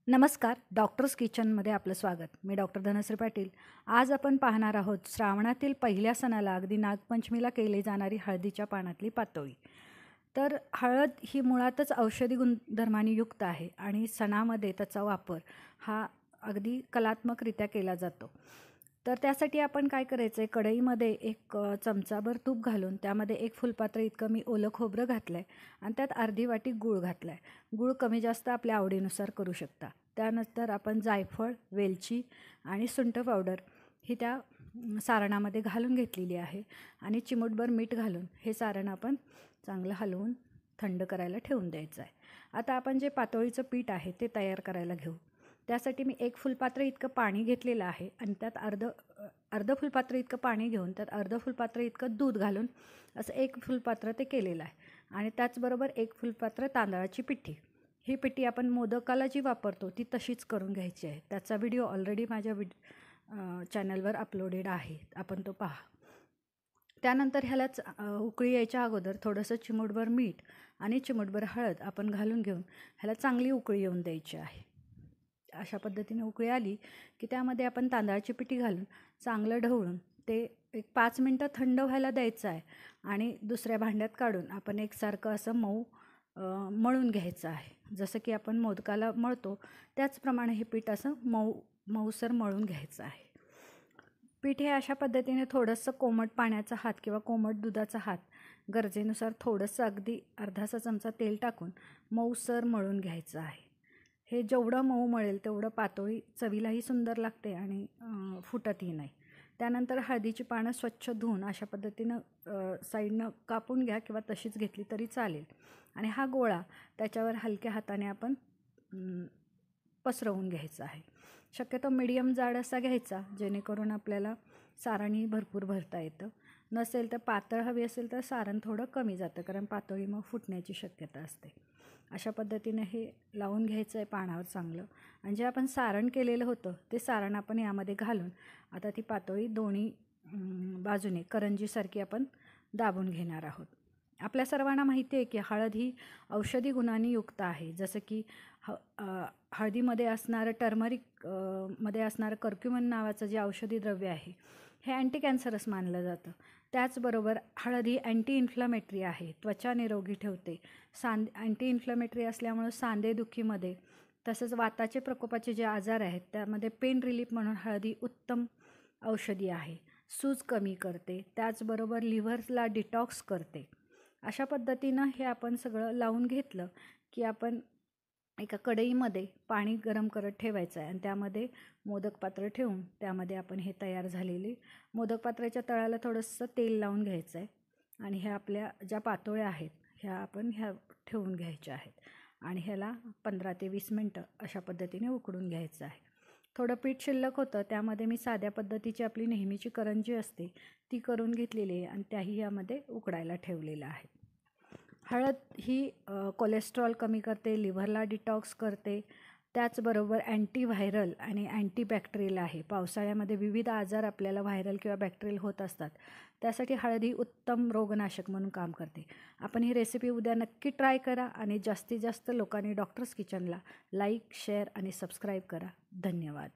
नमस्कार, डॉक्टर्स किचनमध्ये आपलं स्वागत. मी डॉक्टर धनश्री पाटील. आज आपण पाहणार आहोत श्रावणातील पहिल्या सणाला अगदी नागपंचमीला केली जाणारी हळदीच्या पानातली पातोळी. तर हळद ही मुळातच औषधी गुणधर्मांनी युक्त आहे आणि सणामध्ये त्याचा वापर हा अगदी कलात्मकरित्या केला जातो. तर त्यासाठी आपण काय करायचं आहे, कढईमध्ये एक चमचाभर तूप घालून त्यामध्ये 1 फुलपात्र इतकं मी ओलं खोबरं घातलं आहे आणि त्यात अर्धी वाटी गूळ घातला आहे. गूळ कमी जास्त आपल्या आवडीनुसार करू शकता. त्यानंतर आपण जायफळ, वेलची आणि सुंठ पावडर ही त्या सारणामध्ये घालून घेतलेली आहे आणि चिमूटभर मीठ घालून हे सारण आपण चांगलं हलवून थंड करायला ठेवून द्यायचं आहे. आता आपण जे पातोळीचं पीठ आहे ते तयार करायला घेऊ. त्यासाठी मी 1 फुलपात्र इतकं पाणी घेतलेलं आहे आणि त्यात अर्ध फुलपात्र इतकं पाणी घेऊन त्यात अर्ध फुलपात्र इतकं दूध घालून असं 1 फुलपात्र ते केलेलं आहे आणि त्याचबरोबर 1 फुलपात्र तांदळाची पिठी. ही पिठी आपण मोदकाला जी वापरतो ती तशीच करून घ्यायची आहे. त्याचा व्हिडिओ ऑलरेडी माझ्या चॅनलवर अपलोडेड आहे, आपण तो पहा. त्यानंतर ह्यालाच उकळी यायच्या अगोदर थोडंसं चिमूटभर मीठ आणि चिमूटभर हळद आपण घालून घेऊन ह्याला चांगली उकळी येऊन द्यायची आहे. अशा पद्धतीने उकळी आली की त्यामध्ये आपण तांदळाची पिठी घालून चांगलं ढवळून ते एक 5 मिनटं थंड व्हायला द्यायचं आहे आणि दुसऱ्या भांड्यात काढून आपण एकसारखं असं मऊ मळून घ्यायचं आहे. जसं की आपण मोदकाला मळतो त्याचप्रमाणे हे पीठ असं मऊसर मळून घ्यायचं आहे. पीठ हे अशा पद्धतीने थोडंसं कोमट पाण्याचा हात किंवा कोमट दुधाचा हात गरजेनुसार थोडंसं अगदी अर्धासा चमचा तेल टाकून मऊसर मळून घ्यायचं आहे. हे जेवढं मऊ मळेल तेवढं पातोळी चवीलाही सुंदर लागते आणि फुटतही नाही. त्यानंतर हळदीची पानं स्वच्छ धुवून अशा पद्धतीनं साईडनं कापून घ्या किंवा तशीच घेतली तरी चालेल आणि हा गोळा त्याच्यावर हलक्या हाताने आपण पसरवून घ्यायचा आहे. शक्यतो मीडियम जाड असा घ्यायचा जेणेकरून आपल्याला सारणही भरपूर भरता येतं. नसेल तर पातळ हवी असेल तर सारण थोडं कमी जातं, कारण पातोळी मग फुटण्याची शक्यता असते. अशा पद्धतीने हे लावून घ्यायचं आहे पानावर चांगलं आणि जे आपण सारण केलेलं होतं ते सारण आपण यामध्ये घालून आता ती पातोळी दोन्ही बाजूने करंजीसारखी आपण दाबून घेणार आहोत. आपल्या सर्वांना माहिती आहे की हळद ही औषधी गुणांनी युक्त आहे. जसं की हळदीमध्ये असणारं टर्मरिक मध्ये असणारं कर्क्युमिन नावाचं जे औषधी द्रव्य आहे हे अँटी कॅन्सरस मानलं जातं. त्याचबरोबर हळद ही अँटी इन्फ्लमेटरी आहे, त्वचा निरोगी ठेवते. अँटी इन्फ्लमेटरी असल्यामुळं सांधेदुखीमध्ये तसंच वाताचे प्रकोपाचे जे आजार आहेत त्यामध्ये पेन रिलीफ म्हणून हळदी उत्तम औषधी आहे. सूज कमी करते, त्याचबरोबर लिव्हरला डिटॉक्स करते. अशा पद्धतीनं हे आपण सगळं लावून घेतलं की आपण एका कढईमध्ये पाणी गरम करत ठेवायचं आहे आणि त्यामध्ये मोदक पात्र ठेवून त्यामध्ये आपण हे तयार झालेले मोदक पात्राच्या तळाला थोडंसं तेल लावून घ्यायचं आहे आणि ह्या आपल्या ज्या पातोळ्या आहेत ह्या आपण ठेवून घ्यायच्या आहेत आणि ह्याला 15 ते 20 मिनटं अशा पद्धतीने उकडून घ्यायचं आहे. थोडं पीठ शिल्लक होतं त्यामध्ये मी साध्या पद्धतीची आपली नेहमीची करंजी असते ती करून घेतलेली आहे आणि त्याही यामध्ये उकडायला ठेवलेलं आहे. हळद ही कोलेस्ट्रॉल कमी करते, लिव्हरला डिटॉक्स करते, त्याचबरोबर अँटीव्हायरल आणि अँटीबॅक्टेरियल आहे. पावसाळ्यामध्ये विविध आजार आपल्याला व्हायरल किंवा बॅक्टेरियल होत असतात, त्यासाठी हळद ही उत्तम रोगनाशक म्हणून काम करते. आपण ही रेसिपी उद्या नक्की ट्राय करा आणि जास्तीत जास्त लोकांनी डॉक्टर्स किचनला लाईक, शेअर आणि सबस्क्राईब करा. धन्यवाद.